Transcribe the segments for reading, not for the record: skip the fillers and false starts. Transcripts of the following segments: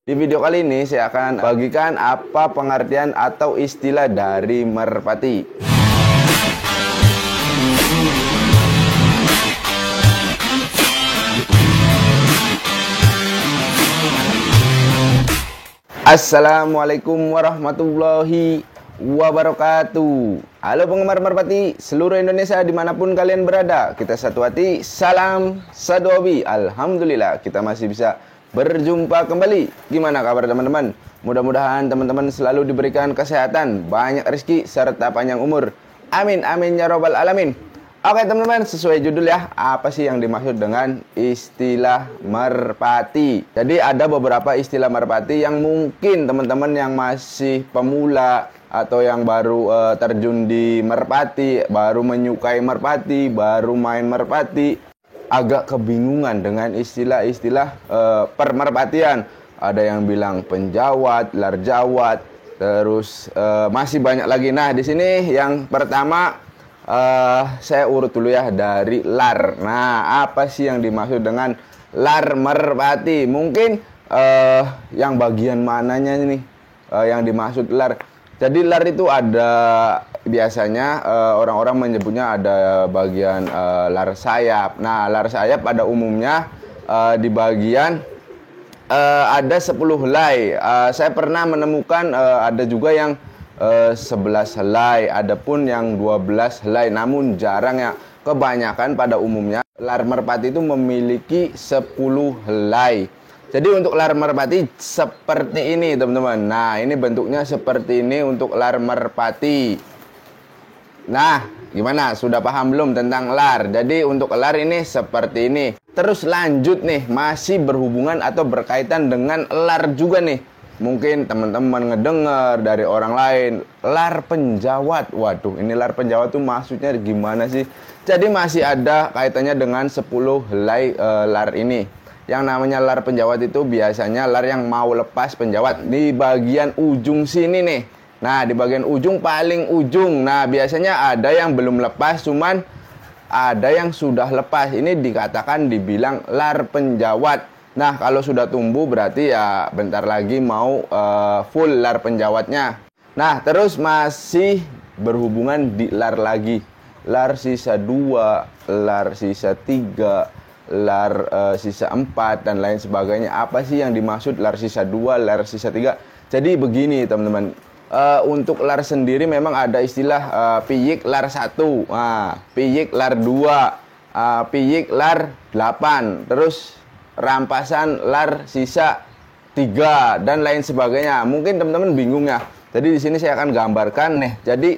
Di video kali ini saya akan bagikan apa pengertian atau istilah dari merpati. Assalamualaikum warahmatullahi wabarakatuh. Halo penggemar merpati seluruh Indonesia dimanapun kalian berada. Kita satu hati, salam satu hobi. Alhamdulillah kita masih bisa berjumpa kembali. Gimana kabar teman-teman? Mudah-mudahan teman-teman selalu diberikan kesehatan, banyak rezeki, serta panjang umur. Amin, amin ya robbal alamin. Oke teman-teman, sesuai judul ya, apa sih yang dimaksud dengan istilah merpati? Jadi ada beberapa istilah merpati yang mungkin teman-teman yang masih pemula atau yang baru terjun di merpati, baru menyukai merpati, baru main merpati, agak kebingungan dengan istilah-istilah permerpatian. Ada yang bilang penjawat, lar jawat, terus masih banyak lagi. Nah, di sini yang pertama saya urut dulu ya dari lar. Nah, apa sih yang dimaksud dengan lar merpati? Mungkin yang bagian mananya nih yang dimaksud lar. Jadi lar itu ada biasanya orang-orang menyebutnya ada bagian lar sayap. Nah, lar sayap pada umumnya di bagian ada 10 helai. Saya pernah menemukan ada juga yang 11 helai, adapun yang 12 helai, namun jarang ya. Kebanyakan pada umumnya lar merpati itu memiliki 10 helai. Jadi untuk lar merpati seperti ini teman-teman. Nah, ini bentuknya seperti ini untuk lar merpati. Nah, gimana? Sudah paham belum tentang lar? Jadi untuk lar ini seperti ini. Terus lanjut nih, masih berhubungan atau berkaitan dengan lar juga nih. Mungkin teman-teman ngedengar dari orang lain, lar penjawat. Waduh, ini lar penjawat tuh maksudnya gimana sih? Jadi masih ada kaitannya dengan 10 helai lar ini. Yang namanya lar penjawat itu biasanya lar yang mau lepas penjawat di bagian ujung sini nih. Nah, di bagian ujung paling ujung. Nah, biasanya ada yang belum lepas, cuman ada yang sudah lepas. Ini dikatakan dibilang lar penjawat. Nah, kalau sudah tumbuh berarti ya bentar lagi mau full lar penjawatnya. Nah, terus masih berhubungan di lar lagi. Lar sisa 2, lar sisa 3, lar sisa 4, dan lain sebagainya. Apa sih yang dimaksud lar sisa 2, lar sisa 3? Jadi begini teman-teman. Untuk lar sendiri memang ada istilah piyik lar 1, piyik lar 2, piyik lar 8, terus rampasan lar sisa 3 dan lain sebagainya. Mungkin teman-teman bingung ya. Jadi di sini saya akan gambarkan nih. Jadi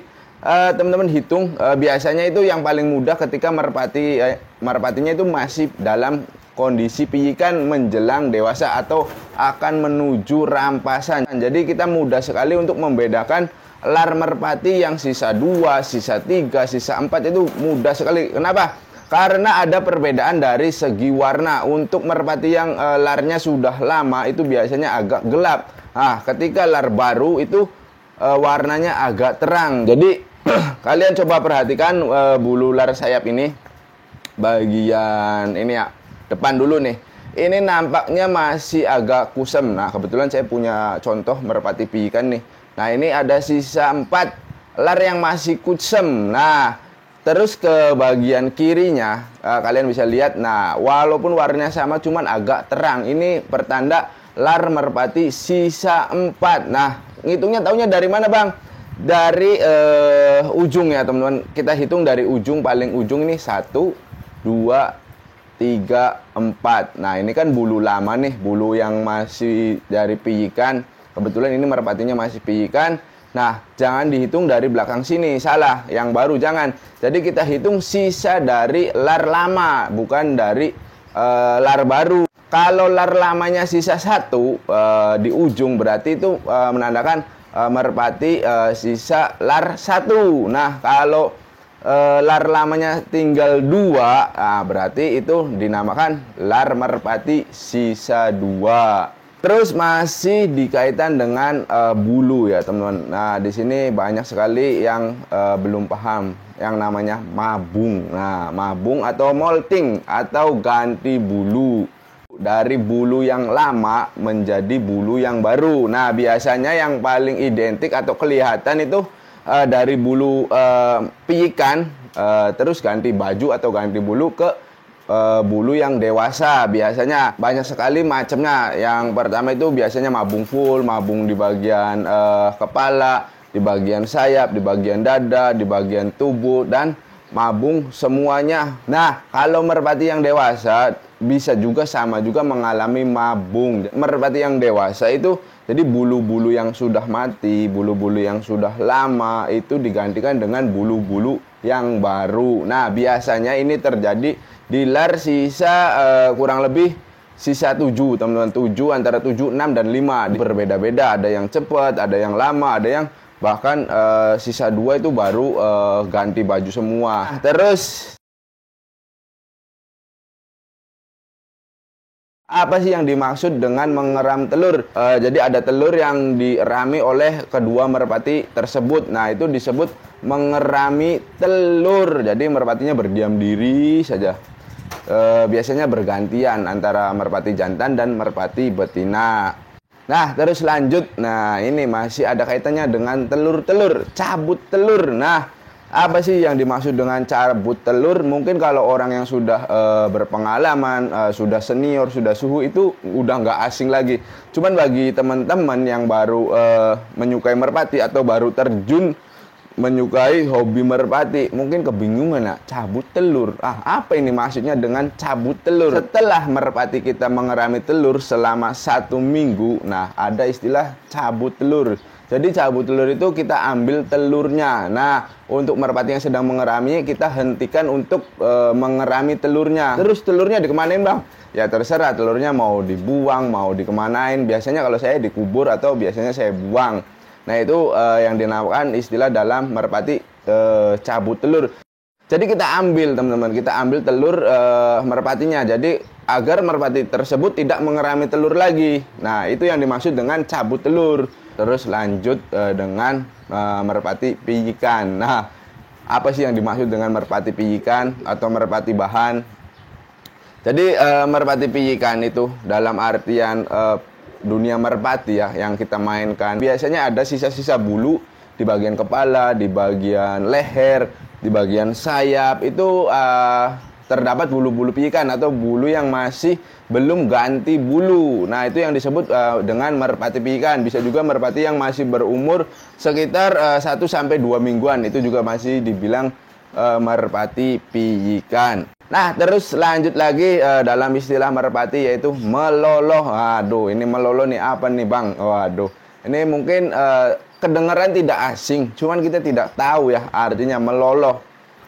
teman-teman hitung biasanya itu yang paling mudah ketika merpatinya itu masih dalam kondisi piyikan menjelang dewasa atau akan menuju rampasan. Jadi kita mudah sekali untuk membedakan lar merpati yang sisa 2, sisa 3, sisa 4 itu mudah sekali. Kenapa? Karena ada perbedaan dari segi warna. Untuk merpati yang larnya sudah lama itu biasanya agak gelap. Nah, ketika lar baru itu warnanya agak terang. Jadi kalian coba perhatikan bulu lar sayap ini. Bagian ini ya, depan dulu nih. Ini nampaknya masih agak kusem. Nah, kebetulan saya punya contoh merpati piyikan nih. Nah, ini ada sisa 4 lar yang masih kusem. Nah, terus ke bagian kirinya kalian bisa lihat. Nah, walaupun warnanya sama cuman agak terang. Ini pertanda lar merpati sisa 4. Nah, ngitungnya taunya dari mana, Bang? Dari ujung ya, teman-teman. Kita hitung dari ujung, paling ujung ini 1, 2, 3, 4. Nah, ini kan bulu lama nih, bulu yang masih dari piyikan. Kebetulan ini merpatinya masih piyikan. Nah, jangan dihitung dari belakang sini, salah. Yang baru jangan. Jadi kita hitung sisa dari lar lama, bukan dari lar baru. Kalau lar lamanya sisa 1 di ujung, berarti itu menandakan merpati sisa lar 1. Nah, kalau lar lamanya tinggal 2, nah, berarti itu dinamakan lar merpati sisa 2. Terus masih dikaitan dengan bulu ya teman-teman. Nah, di sini banyak sekali yang belum paham yang namanya mabung. Nah, mabung atau molting atau ganti bulu. dari bulu yang lama menjadi bulu yang baru. Nah, biasanya yang paling identik atau kelihatan itu dari bulu piyikan, terus ganti baju atau ganti bulu ke bulu yang dewasa. Biasanya banyak sekali macamnya. Yang pertama itu biasanya mabung full, mabung di bagian kepala, di bagian sayap, di bagian dada, di bagian tubuh, dan mabung semuanya. Nah, kalau merpati yang dewasa bisa juga sama juga mengalami mabung. Merpati yang dewasa itu jadi bulu-bulu yang sudah mati, bulu-bulu yang sudah lama itu digantikan dengan bulu-bulu yang baru. Nah, biasanya ini terjadi di lar sisa kurang lebih sisa 7, teman-teman. 7, antara 7, 6, dan 5. Berbeda-beda, ada yang cepat, ada yang lama, ada yang bahkan sisa 2 itu baru ganti baju semua. Terus apa sih yang dimaksud dengan mengeram telur? Jadi ada telur yang dirami oleh kedua merpati tersebut. Nah, itu disebut mengerami telur. Jadi merpatinya berdiam diri saja. Biasanya bergantian antara merpati jantan dan merpati betina. Nah, terus lanjut. Nah, ini masih ada kaitannya dengan telur-telur, cabut telur. Nah, apa sih yang dimaksud dengan cabut telur? Mungkin kalau orang yang sudah berpengalaman, sudah senior, sudah suhu, itu udah nggak asing lagi. Cuman bagi teman-teman yang baru menyukai merpati atau baru terjun menyukai hobi merpati, mungkin kebingungan, nah, cabut telur. Apa ini maksudnya dengan cabut telur? Setelah merpati kita mengerami telur selama 1 minggu, nah, ada istilah cabut telur. Jadi cabut telur itu kita ambil telurnya. Nah, untuk merpati yang sedang mengerami, kita hentikan untuk mengerami telurnya. Terus telurnya dikemanain, Bang? Ya terserah, telurnya mau dibuang, mau dikemanain. Biasanya kalau saya dikubur atau biasanya saya buang. Nah, itu yang dinamakan istilah dalam merpati cabut telur. Jadi kita ambil, teman-teman, kita ambil telur merpatinya. Jadi agar merpati tersebut tidak mengerami telur lagi. Nah, itu yang dimaksud dengan cabut telur. Terus lanjut dengan merpati piyikan. Nah, apa sih yang dimaksud dengan merpati piyikan atau merpati bahan? Jadi merpati piyikan itu dalam artian dunia merpati ya yang kita mainkan. Biasanya ada sisa-sisa bulu di bagian kepala, di bagian leher, di bagian sayap. Itu terdapat bulu-bulu piyikan atau bulu yang masih belum ganti bulu. Nah, itu yang disebut dengan merpati piyikan. Bisa juga merpati yang masih berumur sekitar 1 sampai 2 mingguan. Itu juga masih dibilang merpati piyikan. Nah, terus lanjut lagi dalam istilah merpati yaitu meloloh. Aduh, ini meloloh nih apa nih, Bang? Waduh, ini mungkin kedengaran tidak asing, cuman kita tidak tahu ya artinya meloloh.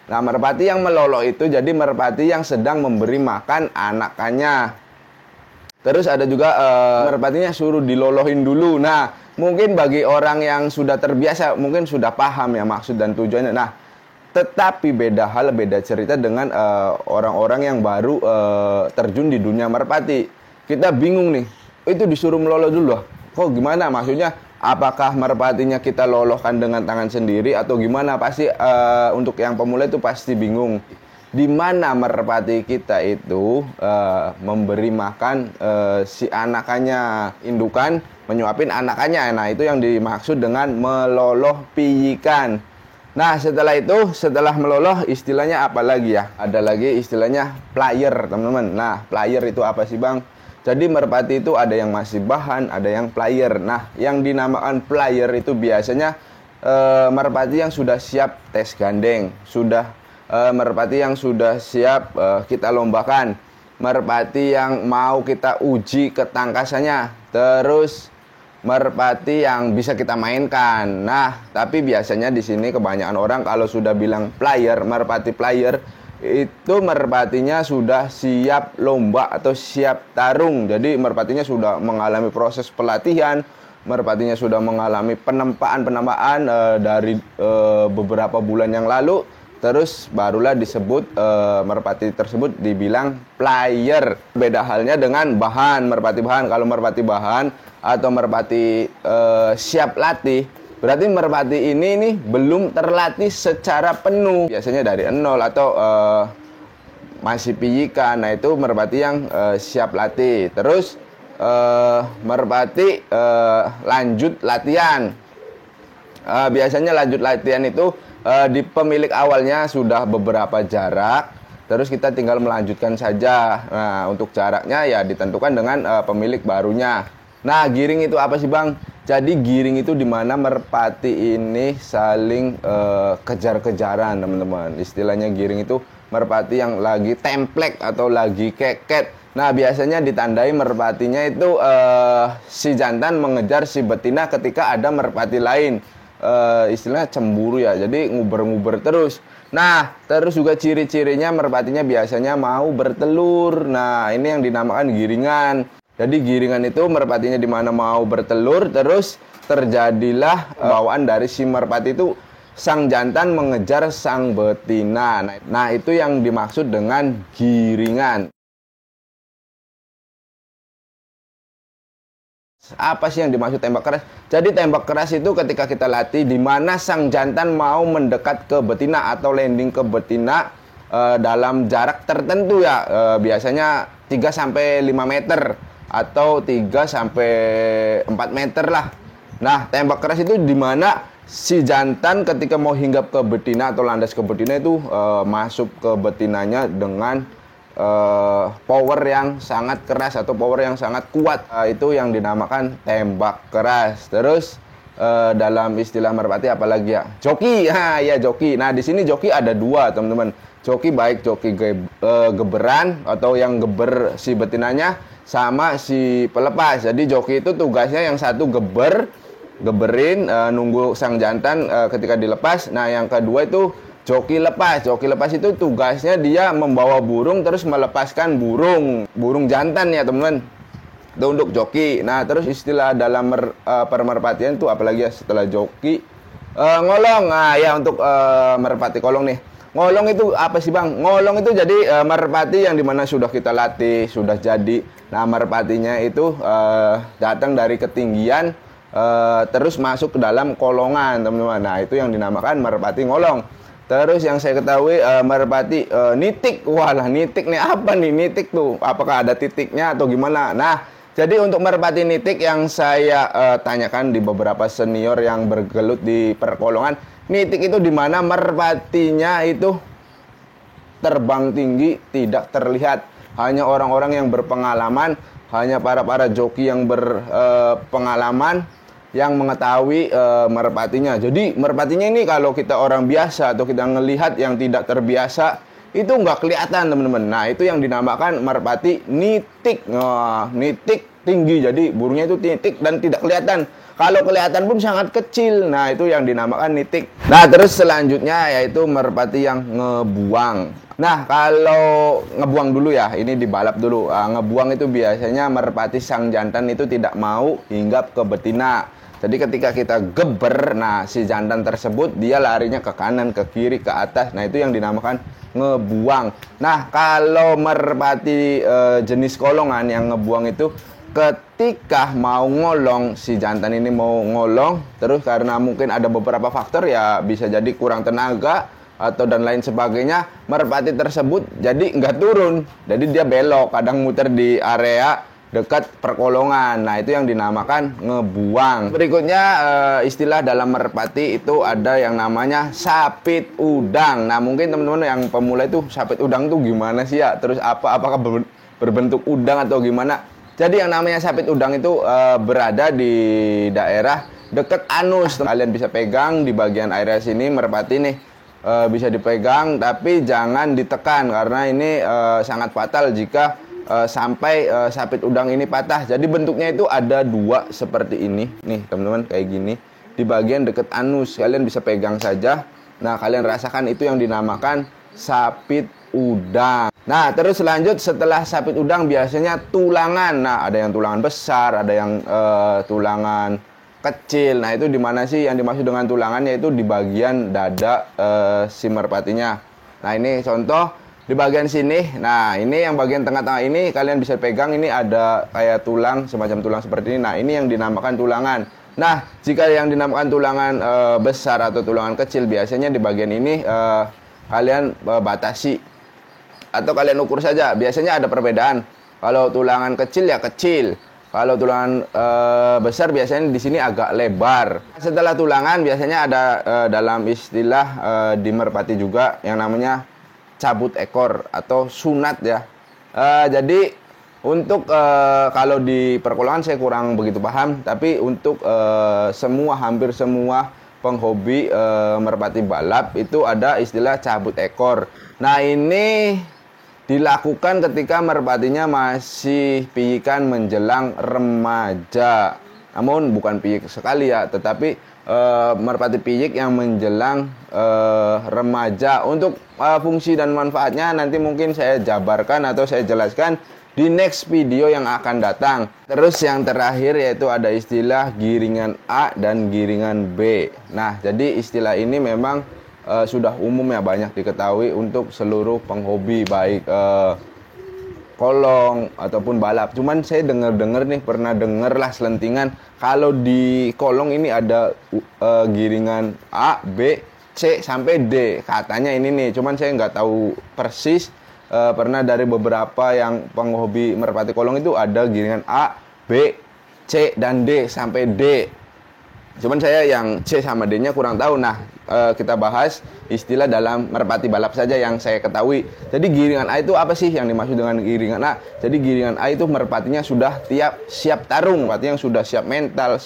Nah, merpati yang meloloh itu jadi merpati yang sedang memberi makan anakannya. Terus ada juga merpatinya suruh dilolohin dulu. Nah, mungkin bagi orang yang sudah terbiasa, mungkin sudah paham ya maksud dan tujuannya. Nah, tetapi beda hal, beda cerita dengan orang-orang yang baru terjun di dunia merpati. Kita bingung nih, itu disuruh meloloh dulu loh. Kok gimana maksudnya? Apakah merpatinya kita lolohkan dengan tangan sendiri atau gimana? Pasti untuk yang pemula itu pasti bingung. Di mana merpati kita itu memberi makan si anakannya, indukan menyuapin anakannya. Nah, itu yang dimaksud dengan meloloh piyikan. Nah, setelah itu, setelah meloloh, istilahnya apa lagi ya? Ada lagi istilahnya player, teman-teman. Nah, player itu apa sih, Bang? Jadi merpati itu ada yang masih bahan, ada yang player. Nah, yang dinamakan player itu biasanya merpati yang sudah siap tes gandeng, sudah merpati yang sudah siap kita lombakan, merpati yang mau kita uji ketangkasannya, terus merpati yang bisa kita mainkan. Nah, tapi biasanya di sini kebanyakan orang kalau sudah bilang player, merpati player, itu merpatinya sudah siap lomba atau siap tarung. Jadi merpatinya sudah mengalami proses pelatihan, merpatinya sudah mengalami penempaan dari beberapa bulan yang lalu. Terus barulah disebut merpati tersebut dibilang player. Beda halnya dengan bahan, merpati bahan. Kalau merpati bahan atau merpati siap latih, berarti merpati ini nih belum terlatih secara penuh. Biasanya dari nol atau masih pijikan. Nah, itu merpati yang siap latih. Terus merpati lanjut latihan. Biasanya lanjut latihan itu di pemilik awalnya sudah beberapa jarak, terus kita tinggal melanjutkan saja. Nah, untuk jaraknya ya ditentukan dengan pemilik barunya. Nah, giring itu apa sih, Bang? Jadi giring itu dimana merpati ini saling kejar-kejaran, teman-teman. Istilahnya giring itu merpati yang lagi templek atau lagi keket. Nah, biasanya ditandai merpatinya itu si jantan mengejar si betina ketika ada merpati lain. Istilahnya cemburu ya, jadi nguber-nguber terus. Nah, terus juga ciri-cirinya merpatinya biasanya mau bertelur. Nah, ini yang dinamakan giringan. Jadi giringan itu merpatinya di mana mau bertelur, terus terjadilah bawaan dari si merpati itu, sang jantan mengejar sang betina. Nah, itu yang dimaksud dengan giringan. Apa sih yang dimaksud tembak keras? Jadi tembak keras itu ketika kita latih di mana sang jantan mau mendekat ke betina atau landing ke betina dalam jarak tertentu ya. Biasanya 3-5 meter atau 3-4 meter lah. Nah, tembak keras itu di mana si jantan ketika mau hinggap ke betina atau landas ke betina itu masuk ke betinanya dengan power yang sangat keras atau power yang sangat kuat. Itu yang dinamakan tembak keras. Terus dalam istilah merpati apalagi ya? Joki. Ya joki. Nah, di sini joki ada dua, teman-teman. Joki baik joki geberan atau yang geber si betinanya sama si pelepas. Jadi joki itu tugasnya yang satu geberin nunggu sang jantan ketika dilepas. Nah, yang kedua itu joki lepas. Joki lepas itu tugasnya dia membawa burung terus melepaskan burung jantan ya, teman-teman. Itu untuk joki. Nah, terus istilah dalam permerpatian itu apalagi ya setelah joki? Ngolong. Nah, ya untuk merpati kolong nih. Ngolong itu apa sih, Bang? Ngolong itu jadi merpati yang dimana sudah kita latih, sudah jadi. Nah, merpatinya itu datang dari ketinggian terus masuk ke dalam kolongan, teman-teman. Nah, itu yang dinamakan merpati ngolong. Terus yang saya ketahui merpati nitik. Walah, nitik nih apa nih nitik tuh? Apakah ada titiknya atau gimana? Nah, jadi untuk merpati nitik yang saya tanyakan di beberapa senior yang bergelut di perkolongan, nitik itu di mana merpatinya itu terbang tinggi, tidak terlihat. Hanya orang-orang yang berpengalaman, hanya para joki yang berpengalaman yang mengetahui merpatinya. Jadi merpatinya ini kalau kita orang biasa atau kita ngelihat yang tidak terbiasa itu nggak kelihatan, teman-teman. Nah, itu yang dinamakan merpati nitik. Nitik tinggi, jadi burungnya itu nitik dan tidak kelihatan. Kalau kelihatan pun sangat kecil. Nah, itu yang dinamakan nitik. Nah, terus selanjutnya yaitu merpati yang ngebuang. Nah, kalau ngebuang dulu ya, ini dibalap dulu. Ngebuang itu biasanya merpati sang jantan itu tidak mau hinggap ke betina. Jadi ketika kita geber, nah si jantan tersebut dia larinya ke kanan, ke kiri, ke atas. Nah, itu yang dinamakan ngebuang. Nah, kalau merpati jenis kolongan yang ngebuang itu ketika mau ngolong, si jantan ini mau ngolong, terus karena mungkin ada beberapa faktor ya, bisa jadi kurang tenaga atau dan lain sebagainya, merpati tersebut jadi nggak turun. Jadi dia belok, kadang muter di area dekat perkolongan. Nah, itu yang dinamakan ngebuang. Berikutnya istilah dalam merpati itu ada yang namanya sapit udang. Nah, mungkin teman-teman yang pemula itu sapit udang tuh gimana sih ya? Terus apakah berbentuk udang atau gimana? Jadi yang namanya sapit udang itu berada di daerah dekat anus. Kalian bisa pegang di bagian area sini merpati nih. Bisa dipegang tapi jangan ditekan karena ini sangat fatal jika sampai sapit udang ini patah. Jadi bentuknya itu ada dua seperti ini. Nih teman-teman, kayak gini. Di bagian dekat anus kalian bisa pegang saja. Nah, kalian rasakan itu yang dinamakan sapit udang. Nah, terus lanjut setelah sapit udang biasanya tulangan. Nah, ada yang tulangan besar, ada yang tulangan kecil. Nah, itu di mana sih yang dimaksud dengan tulangan? Yaitu di bagian dada si merpatinya. Nah, ini contoh di bagian sini. Nah, ini yang bagian tengah-tengah ini kalian bisa pegang, ini ada kayak tulang, semacam tulang seperti ini. Nah, ini yang dinamakan tulangan. Nah, jika yang dinamakan tulangan besar atau tulangan kecil, biasanya di bagian ini kalian batasi. atau kalian ukur saja. Biasanya ada perbedaan. Kalau tulangan kecil ya kecil. Kalau tulangan besar biasanya di sini agak lebar. Setelah tulangan biasanya ada dalam istilah di merpati juga yang namanya cabut ekor atau sunat ya. Jadi untuk kalau di perkolongan saya kurang begitu paham, tapi untuk hampir semua penghobi merpati balap itu ada istilah cabut ekor. Nah, ini dilakukan ketika merpatinya masih piyikan menjelang remaja. Namun bukan piyik sekali ya, tetapi merpati piyik yang menjelang remaja. Untuk fungsi dan manfaatnya nanti mungkin saya jabarkan atau saya jelaskan di next video yang akan datang. Terus yang terakhir yaitu ada istilah giringan A dan giringan B. Nah, jadi istilah ini memang sudah umum ya, banyak diketahui untuk seluruh penghobi baik kolong ataupun balap. Cuman saya dengar-dengar nih, pernah dengar lah selentingan kalau di kolong ini ada giringan A, B, C sampai D. Katanya ini nih, cuman saya nggak tahu persis. Pernah dari beberapa yang penghobi merpati kolong itu ada giringan A, B, C, dan D sampai D. Cuman saya yang C sama D-nya kurang tahu. Nah, kita bahas istilah dalam merpati balap saja yang saya ketahui. Jadi giringan A itu apa sih yang dimaksud dengan giringan A? Jadi giringan A itu merpatinya sudah siap tarung, artinya yang sudah siap mental,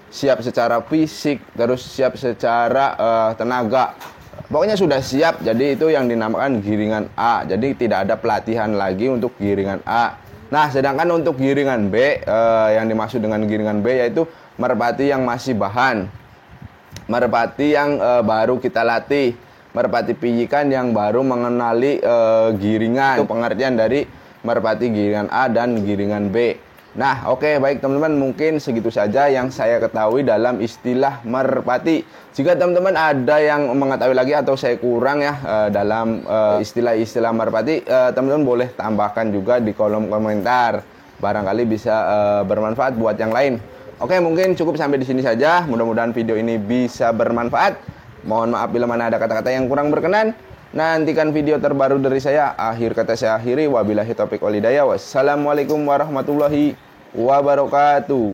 siap secara fisik, terus siap secara tenaga. Pokoknya sudah siap, jadi itu yang dinamakan giringan A. Jadi tidak ada pelatihan lagi untuk giringan A. Nah, sedangkan untuk giringan B, yang dimaksud dengan giringan B yaitu merpati yang masih bahan. Merpati yang baru kita latih. Merpati piyikan yang baru mengenali giringan. Itu pengertian dari merpati giringan A dan giringan B. Nah, oke, baik teman-teman, mungkin segitu saja yang saya ketahui dalam istilah merpati. Jika teman-teman ada yang mengetahui lagi atau saya kurang ya dalam istilah-istilah merpati, teman-teman boleh tambahkan juga di kolom komentar. Barangkali bisa bermanfaat buat yang lain. Oke, mungkin cukup sampai di sini saja. Mudah-mudahan video ini bisa bermanfaat. Mohon maaf bila mana ada kata-kata yang kurang berkenan. Nantikan video terbaru dari saya. Akhir kata saya akhiri. Wabillahi taufiq wal hidayah. Wassalamualaikum warahmatullahi wabarakatuh.